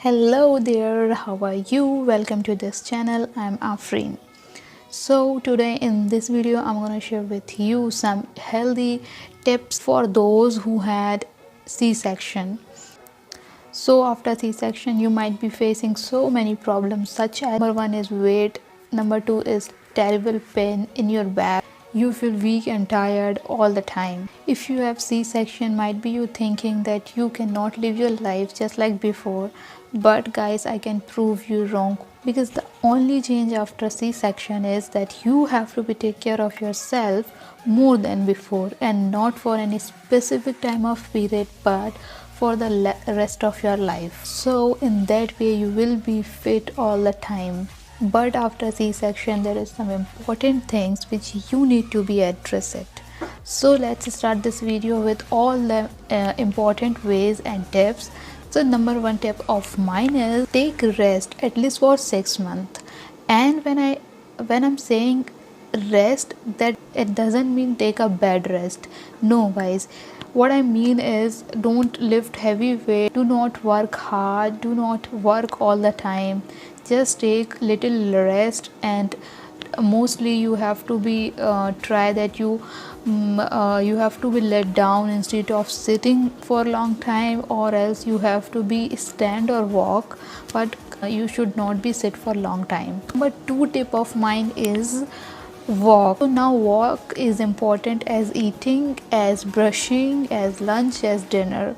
Hello there, how are you? Welcome to this channel. I'm Afreen. So today in this video I'm going to share with you some healthy tips for those who had C-section. So after C-section you might be facing so many problems, such as number one is weight, number two is terrible pain in your back. You feel weak and tired all the time. If you have C-section, might be you thinking that you cannot live your life just like before, but guys, I can prove you wrong, because the only change after C-section is that you have to be take care of yourself more than before, and not for any specific time of period but for the rest of your life. So in that way you will be fit all the time. But after C-section there is some important things which you need to be addressed. So let's start this video with all the important ways and tips. So number one tip of mine is take rest at least for 6 months. And when I'm saying rest, that it doesn't mean take a bed rest. No guys, what I mean is don't lift heavy weight, do not work hard, do not work all the time. Just take little rest, and mostly you have to be try that you have to be let down instead of sitting for a long time, or else you have to be stand or walk, but you should not be sit for long time. But two tip of mine is walk. So now walk is important as eating, as brushing, as lunch, as dinner.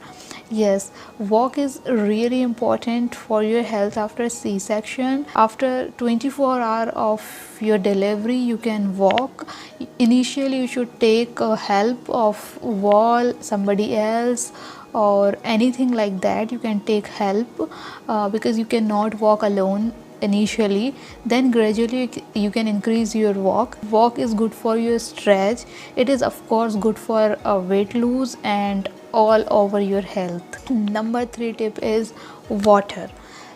Yes, walk is really important for your health after C-section. After 24 hours of your delivery you can walk. Initially you should take help of wall, somebody else, or anything like that. You can take help because you cannot walk alone initially. Then gradually you can increase your walk. Walk is good for your stretch. It is of course good for weight loss and all over your health. Number three tip is water.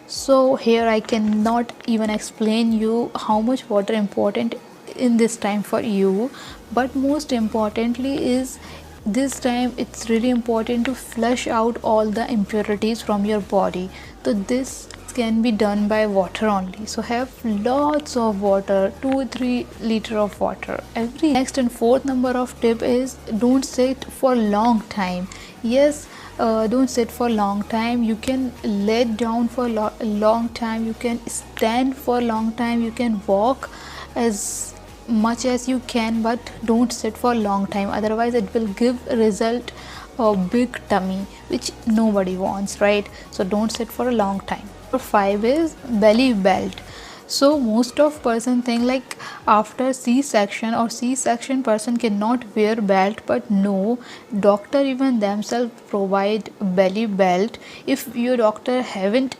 So here I cannot even explain you how much water important in this time for you, but most importantly is this time it's really important to flush out all the impurities from your body. So this can be done by water only. So have lots of water, 2-3 liter of water every. Next and fourth number of tip is don't sit for long time. Yes, don't sit for long time. You can lay down for long time, you can stand for long time, you can walk as much as you can, but don't sit for long time, otherwise it will give result a big tummy, which nobody wants, right? So don't sit for a long time. Number 5 is belly belt. So most of person think like after C-section or C-section person cannot wear belt, but no, doctor even themselves provide belly belt. If your doctor haven't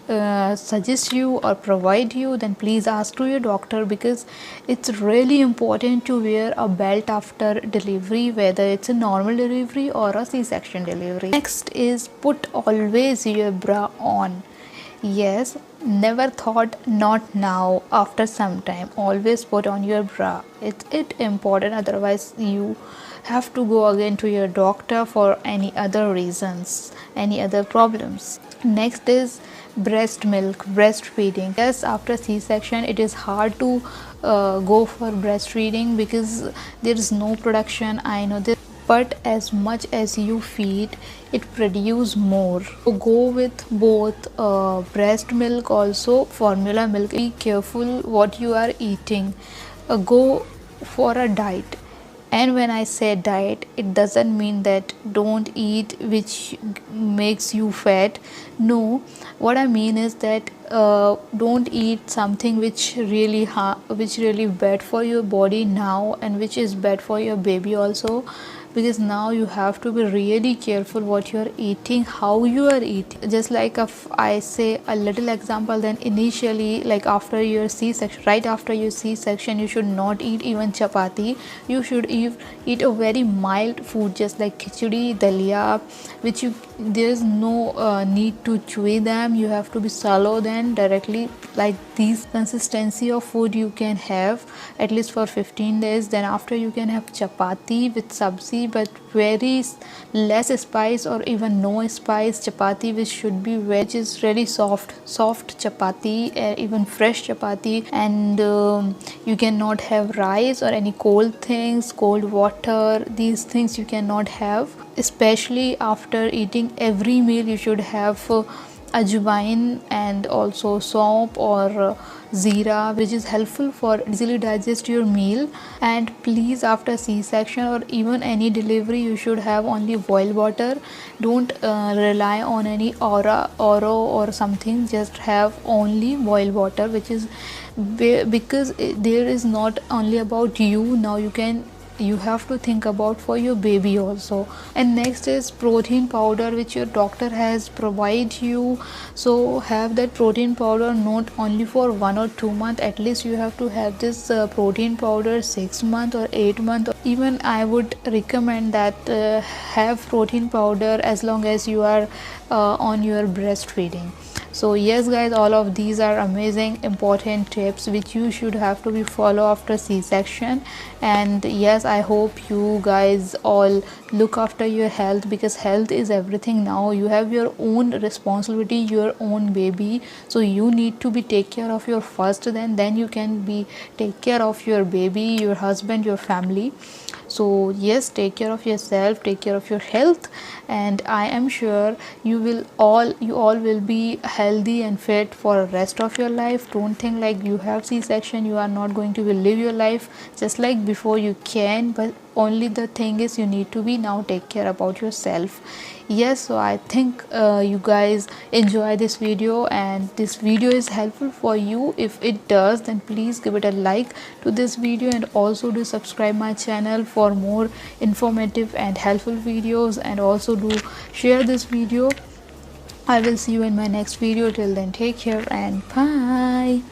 suggest you or provide you, then please ask to your doctor, because it's really important to wear a belt after delivery, whether it's a normal delivery or a C-section delivery. Next is put always your bra on. Yes, never thought not now, after some time always put on your bra. It's important, otherwise you have to go again to your doctor for any other reasons, any other problems. Next is breast milk, breastfeeding. Yes, after C-section it is hard to go for breastfeeding because there is no production, I know this, but as much as you feed it produce more. So go with both breast milk, also formula milk. Be careful what you are eating. Go for a diet. And when I say diet, it doesn't mean that don't eat which makes you fat. No, what I mean is that don't eat something which really bad for your body now, and which is bad for your baby also, because now you have to be really careful what you are eating, how you are eating. Just like if I say a little example, then initially like after your C-section, right after your C-section, you should not eat even chapati. You should eat a very mild food, just like khichdi, dalia, which there's no need to chew them. You have to be swallow them directly. Like these consistency of food you can have at least for 15 days. Then after you can have chapati with sabzi, spicy, but very less spice or even no spice chapati, which should be which is really soft chapati, even fresh chapati. And you cannot have rice or any cold things, cold water, these things you cannot have. Especially after eating every meal, you should have ajwain and also soap or zira, which is helpful for easily digest your meal. And please, after C-section or even any delivery, you should have only boiled water. Don't rely on any oro or something. Just have only boiled water, which is because there is not only about you. Now you have to think about for your baby also. And next is protein powder, which your doctor has provided you. So have that protein powder not only for 1 or 2 months, at least you have to have this protein powder 6 months or 8 months. Even I would recommend that have protein powder as long as you are on your breastfeeding. So yes guys, all of these are amazing important tips which you should have to be follow after C-section. And yes, I hope you guys all look after your health, because health is everything. Now you have your own responsibility, your own baby, so you need to be take care of your first, then you can be take care of your baby, your husband, your family. So yes, take care of yourself, take care of your health, and I am sure you all will be healthy and fit for the rest of your life. Don't think like you have C-section you are not going to live your life just like before. You can, but only the thing is you need to be now take care about yourself. Yes, so I think you guys enjoy this video and this video is helpful for you. If it does, then please give it a like to this video, and also do subscribe my channel for more informative and helpful videos, and also do share this video. I will see you in my next video. Till then, take care and bye.